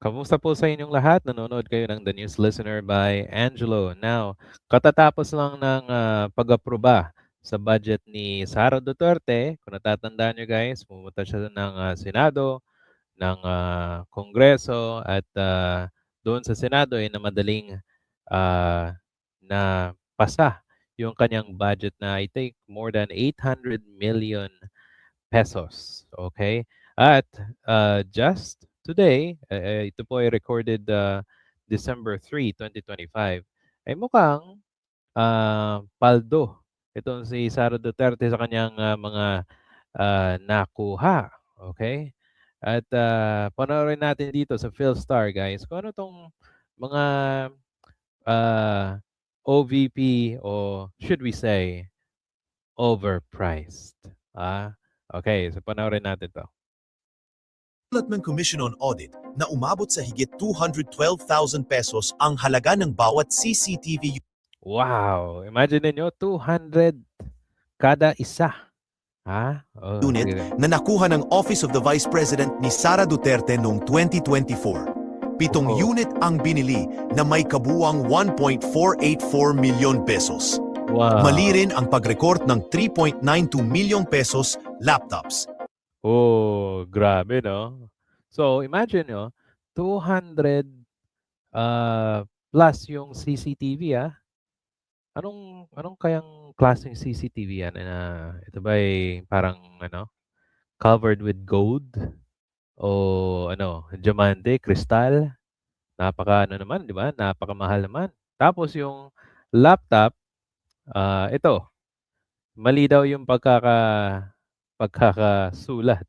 Kamusta po sa inyong lahat? Nanonood kayo ng The News Listener by Angelo. Now, katatapos lang ng pag-aproba sa budget ni Sara Duterte. Kung natatandaan nyo guys, pumunta siya ng Senado, ng Kongreso, at doon sa Senado ay namadaling na pasa yung kanyang budget na I think more than 800 million pesos. Okay? At just today, ito po ay recorded December 3, 2025, ay mukhang paldo itong si Sara Duterte sa kanyang mga nakuha. Okay? At panoorin natin dito sa PhilStar, guys, kung ano tong mga uh, OVP o should we say overpriced. Okay, so panoorin natin to. Ulat ng Commission on Audit na umabot sa higit 212,000 pesos ang halaga ng bawat CCTV Wow! Imagine niyo 200 kada isa. Oh, unit sige. na nakuha ng Office of the Vice President ni Sara Duterte noong 2024. Pitong Oh, unit ang binili na may kabuwang 1.484 milyon pesos. Mali wow! rin ang pag-record ng 3.92 milyong pesos laptops. Oh, grabe 'no? So, imagine niyo 200 plus yung CCTV, Anong anong kayang klaseng CCTV yan na ito ba'y parang ano, covered with gold o ano, diamante, kristal? Napaka-ano naman, 'di ba? Napakamahal naman. Tapos yung laptop, ito, mali daw yung pagkakasulat.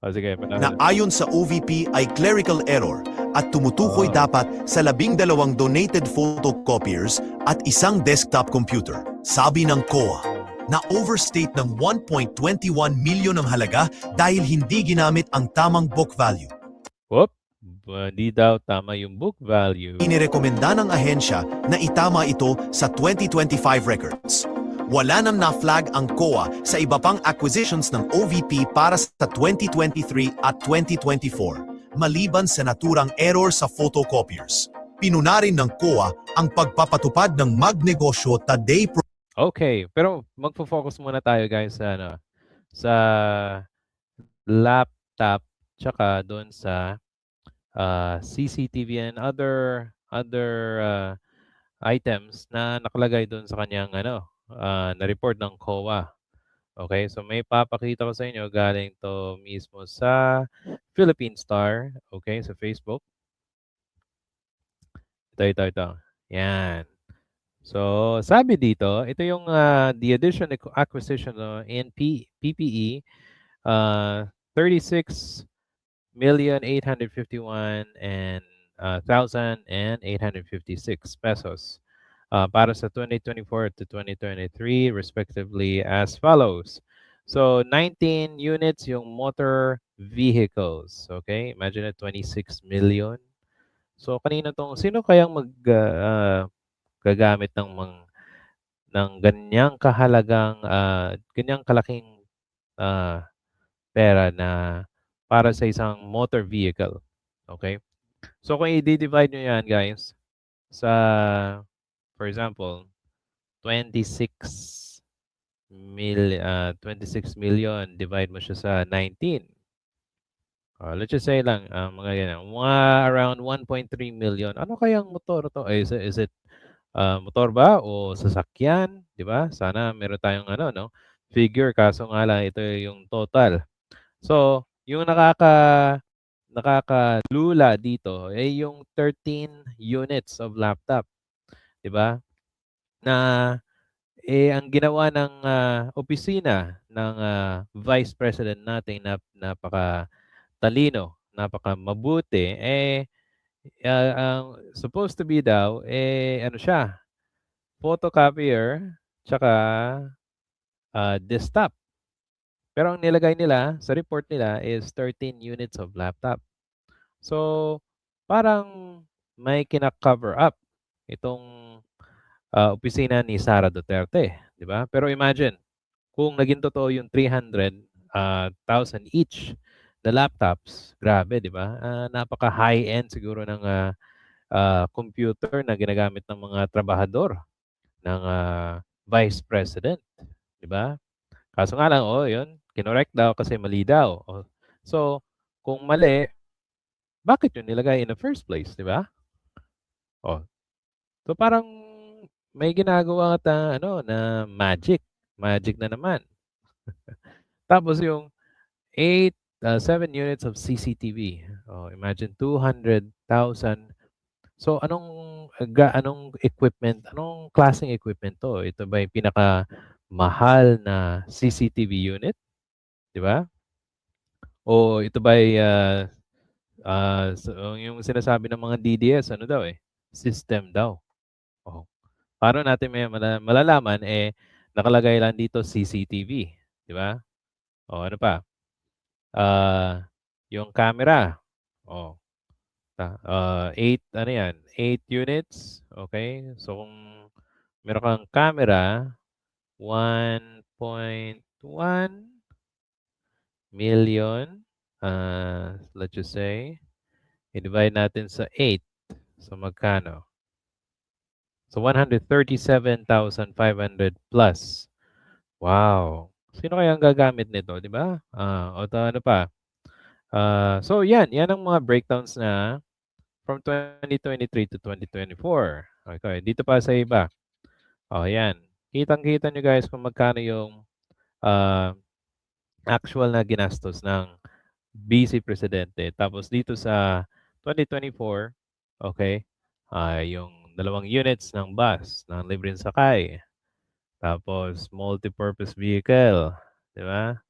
O sige, Na panoorin. ayon sa OVP ay clerical error at tumutukoy Oh, dapat sa 12 donated photocopiers at isang desktop computer. Sabi ng COA, na overstate ng 1.21 milyon ang halaga dahil hindi ginamit ang tamang book value. whoop, hindi daw tama yung book value. Inirekomenda ng ahensya na itama ito sa 2025 records. Wala nang na-flag ang COA sa iba pang acquisitions ng OVP para sa 2023 at 2024, maliban sa naturang error sa photocopiers. Pinuna rin ng COA ang pagpapatupad ng magnegosyo Taday Okay, pero magfo-focus muna tayo guys sa ano, sa laptop tsaka doon sa CCTV and other items na nakalagay doon sa kanyang ano, na-report ng COA. Okay, so may papakita ko sa inyo galing to mismo sa Philippine Star, okay, sa Facebook. Ito. Yan. So, sabi dito, ito yung the addition acquisition in PPE, 36,851 and 1,856 pesos para sa 2024 to 2023 respectively as follows. So 19 units yung motor vehicles, okay? Imagine it, 26 million. So sino kayang gagamit ng ganyang kahalagang ganyang kalaking ah, pera na para sa isang motor vehicle, okay? So kung i-divide nyo yan guys sa, for example, 26 26 million, divide mo siya sa 19. Let's just say lang, mga ganyan, mga around 1.3 million. Ano kayang motor to? Is it motor ba o sasakyan, 'di ba? Sana meron tayong ano, no, figure, kaso nga lang ito yung total. So, yung nakakalula dito ay yung 13 units of laptop, 'di ba? Na ang ginawa ng opisina ng Vice President natin na napakatalino, napakamabuti, ang supposed to be daw, ano siya, photocopier tsaka desktop. Pero ang nilagay nila sa report nila is 13 units of laptop. So, parang may kina-cover up itong opisina ni Sara Duterte, 'di ba? Pero imagine kung naging totoo yung 300,000 each na laptops, grabe 'di ba? Napaka high-end siguro ng, computer na ginagamit ng mga trabahador ng, Vice President, 'di ba? Kaso nga lang, oh, 'yun, kinorek daw kasi mali daw. Oh, so kung mali, bakit 'yun nilagay in the first place, 'di ba? Oh, so parang may ginagawa ata ano na magic, magic na naman. Tapos yung 7 units of CCTV. Oh, imagine 200,000. So anong equipment, anong klaseng equipment 'to? Ito ba yung pinakamahal na CCTV unit, 'di ba? O ito ba ay, yung sinasabi ng mga DDS ano daw, eh, system daw. Oh, paano natin malalaman, eh, nakalagay lang dito CCTV, 'di ba? O ano pa, yung camera, oh, 8 ano 'yan, 8 units, okey. So kung meron kang camera, 1.1 million, let's just say, i-divide natin sa 8, so magkano? So 137,500 plus. Wow! Sino kaya ang gagamit nito, 'di ba? O ano pa, so 'yan ang mga breakdowns na from 2023 to 2024. Okey, dito pa sa iba. Oh, 'yan. Kitang-kita niyo guys kung magkano yung, ah, actual na ginastos ng Vice Presidente. Tapos dito sa 2024, okey, yung 2 units ng bus ng libreng sakay, tapos multipurpose vehicle, 'di ba?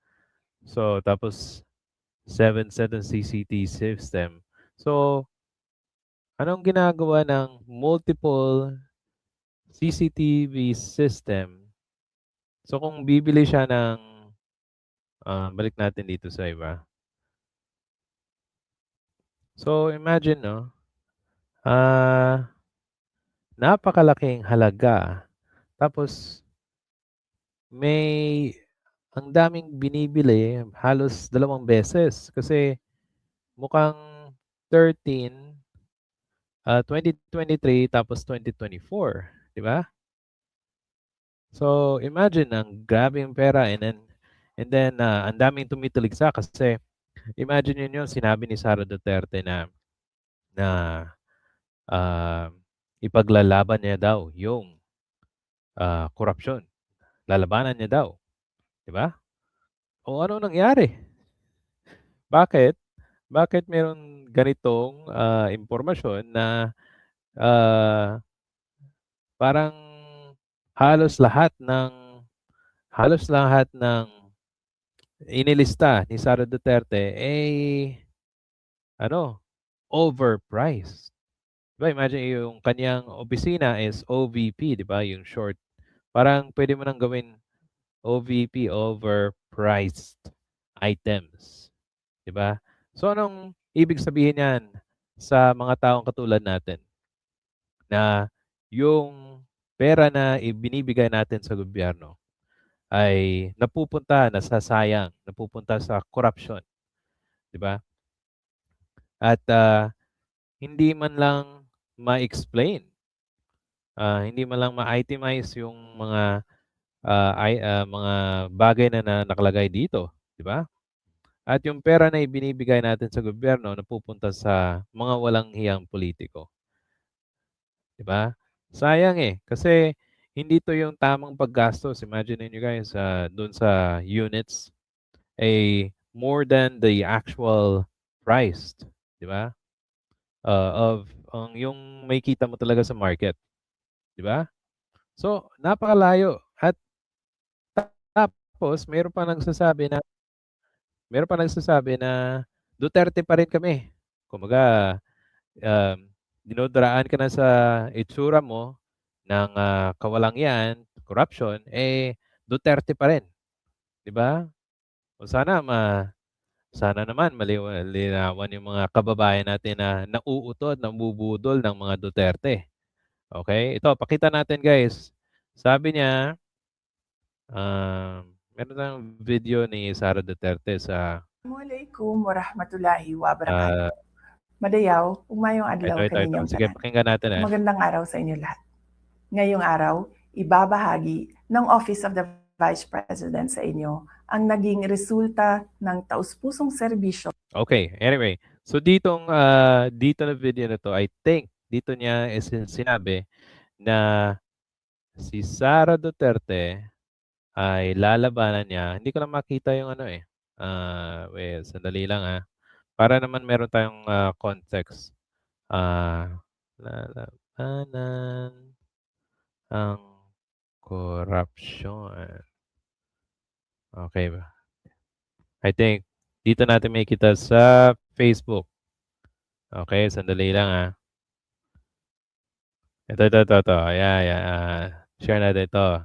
So, tapos 7 CCT system. So, anong ginagawa ng multiple CCTV system? So, kung bibili siya ng, balik natin dito sa iba. So, imagine 'no, ah, napakalaking halaga. Tapos may ang daming binibili halos 2 beses kasi mukhang 13, 2023 tapos 2024, 'di ba? So, imagine ang grabeng pera, and then, ang daming tumitiligsa kasi imagine ninyo sinabi ni Sara Duterte na, ah, ipaglalaban niya daw yung, korapsyon. Lalabanan niya daw, 'di ba? O ano nangyari? Bakit? Bakit meron ganitong, impormasyon na, ah, parang halos lahat ng halos lahat ng inilista ni Sara Duterte, eh, ano, overpriced. 'Di ba imagine yung kaniyang opisina is OVP, 'di ba, yung short. Parang puwede mo ng gawin OVP, overpriced items, 'di ba? So, anong ibig sabihin niyan sa mga taong katulad natin na yung pera na ibinibigay natin sa gobyerno ay nasasayang, napupunta sa korapsyon, 'di ba? At, hindi man lang ma-explain, hindi man lang ma-itemize yung mga bagay na nakalagay dito, 'di ba? At yung pera na ibinibigay natin sa gobyerno napupunta sa mga walang hiyang politiko, 'di ba? Sayang, eh, kasi hindi 'to yung tamang paggastos. Imagine niyo guys, dun sa units, more than the actual price, 'di ba? Of yung makikita mo talaga sa market, 'di ba? So, napakalayo at tapos meron pa nagsasabi na Duterte pa rin kami. Kumbaga, um, dinodraan ka na sa itsura mo ng, kawalangian, corruption, eh, Duterte pa rin, 'di ba? O sana naman linawan yung mga kababayan natin na nauutot, nabubudol ng mga Duterte. Okay, ito pakita natin guys. Sabi niya, meron tayong video ni Sara Duterte sa Assalamualaikum warahmatullahi wabarakatuh. Ah, Madayaw, ugmayong ito, adlaw ito, ito. kaninyong Sige, tanan. pakinggan natin Magandang araw sa inyo lahat. Ngayong araw, ibabahagi ng Office of the Vice President sa inyo ang naging resulta ng taus-pusong serbisyo. Okay, anyway. So dito na video na to, I think dito niya sinabi na si Sara Duterte ay lalabanan niya. Hindi ko lang makita yung ano eh. Wait, sandali lang. Para naman meron tayong context. Lalabanan ang korupsyon. Okay ba? I think dito natin makikita sa Facebook. Okay, sandali lang. Ito. Ayan. Share natin ito.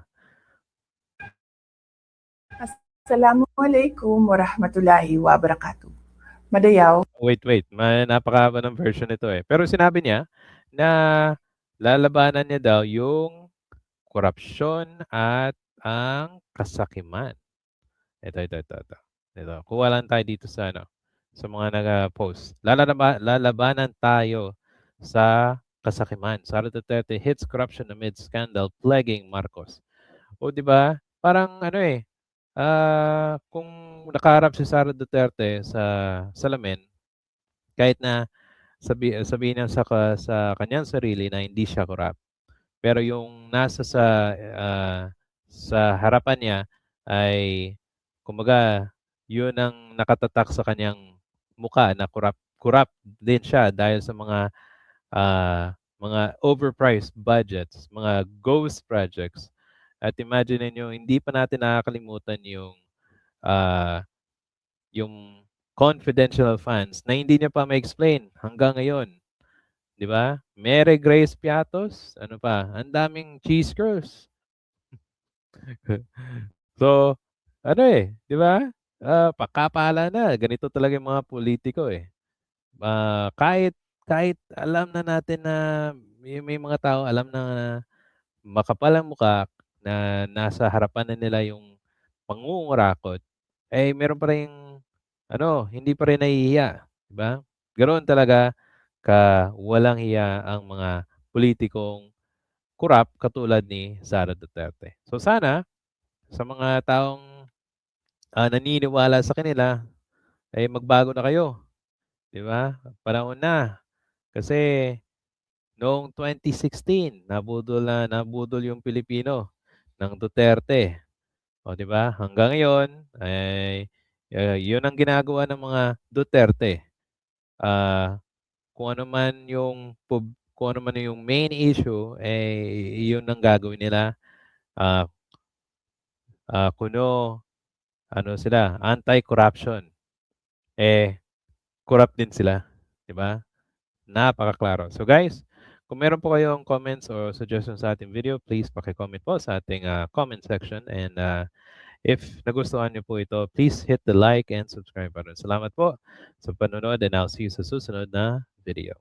Assalamualaikum warahmatullahi wabarakatuh. Madayaw. Wait. Napakahaba ng version nito eh. Pero sinabi niya na lalabanan niya daw yung korupsyon at ang kasakiman. Ito. Kuha lang tayo dito sa sa mga nag-post. Lalabanan tayo sa kasakiman. Sara Duterte hits corruption amid scandal plaguing Marcos. O di ba? Parang kung nakaharap si Sara Duterte sa salamin, kahit na sabihin niya sa kanyang sarili na hindi siya korap. Pero yung nasa sa harapan niya ay kumbaga yun ang nakatatak sa kanyang mukha na korap din siya dahil sa mga overpriced budgets, mga ghost projects. At imagine niyo hindi pa natin nakakalimutan yung confidential funds na hindi niya pa ma-explain hanggang ngayon. 'Di ba? Mary Grace Piatos, ano pa, ang daming cheese curls. So, 'di ba? Pakapala na, ganito talaga yung mga politiko eh. Kahit alam na natin na may mga tao alam na makapal ang mukha na nasa harapan na nila yung pangungurakot, eh meron pa ring hindi pa rin nahihiya, 'di ba? Ganoon talaga walang hiya ang mga politikong kurap katulad ni Sara Duterte. So sana sa mga taong naniniwala sa kanila ay magbago na kayo, 'di ba? Panahon na. Kasi noong 2016 nabudol yung Pilipino ng Duterte. O 'di ba? Hanggang ngayon ay 'yun ang ginagawa ng mga Duterte. Ah kung ano man kung ano man yung main issue, eh, yun ang gagawin nila. Ah, kuno sila, anti-corruption. Eh, corrupt din sila, 'di ba? Napakaklaro. So guys, kung meron po kayong comments or suggestions sa ating video, please paki-comment po sa ating comment section. And if nagustuhan niyo po ito, please hit the like and subscribe button. Salamat po sa panonood and I'll see you sa susunod na video.